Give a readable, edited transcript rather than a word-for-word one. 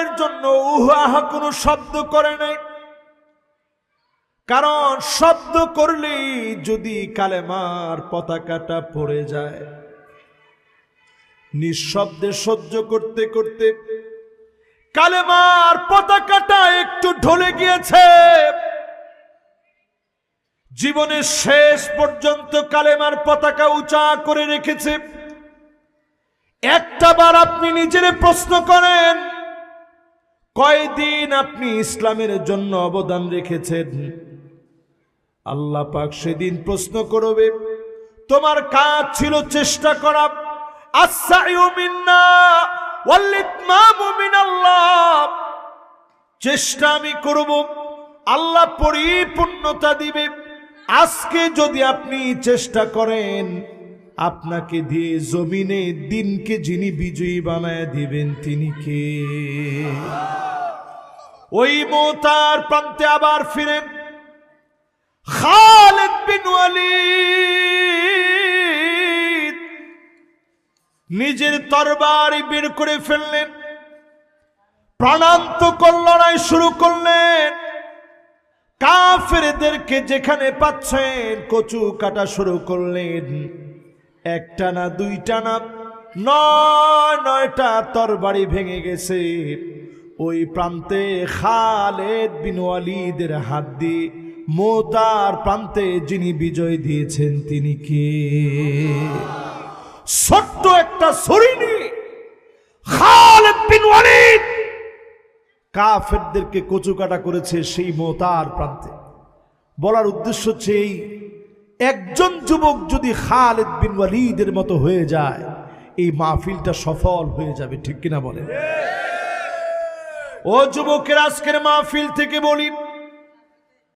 কালেমারের জন্য উহা কোনো শব্দ করে নাই, কারণ শব্দ করলেই যদি কালেমার পতাকাটা পড়ে যায়, নিঃশব্দে সহ্য করতে করতে কালেমার পতাকাটা একটু ঢলে গিয়েছে। জীবনের শেষ পর্যন্ত কালেমার পতাকা উঁচা করে রেখেছে। একটাবার আপনি নিজের প্রশ্ন করেন, কয়দিন আপনি ইসলামের জন্য অবদান রেখেছেন? আল্লাহ পাক সেদিন প্রশ্ন করবে, তোমার কাজ ছিল চেষ্টা করা। আস-সা'য়ু মিন্না ওয়াল ইতমামু মিনাল্লাহ, চেষ্টা আমি করব, আল্লাহ পরিপূর্ণতা দিবে। আজকে যদি আপনি চেষ্টা করেন, আপনাকে দিয়ে জমিনে দিনকে যিনি বিজয়ী বানায় দিবেন তিনি কে? ওই মুতার প্রান্তে আবার ফিরেন খালিদ বিন ওয়ালিদ, নিজের তরবারি বের করে ফেললেন, প্রাণান্তকর লড়াই শুরু করলেন। কাফেরদেরকে যেখানে পাচ্ছেন কচু কাটা শুরু করলেন। একটা না দুইটা না, নয়টা তরবারি ভেঙে গেছে। ওই প্রান্তে খালিদ বিন ওয়ালিদের হাত দিয়ে মুতার প্রান্তে যিনি বিজয় দিয়েছেন তিনি কে? ছোট্ট একটা ছুরি নিয়ে খালিদ বিন ওয়ালিদ কাফেরদেরকে কচুকাটা করেছে সেই মুতার প্রান্তে। বলার উদ্দেশ্য হচ্ছে, এই একজন যুবক যদি খালিদ বিন ওয়ালিদের মতো হয়ে যায়, এই মাহফিলটা সফল হয়ে যাবে। ঠিক কিনা বলেন? ও যুবকের, আজকের মাহফিল থেকে বলি,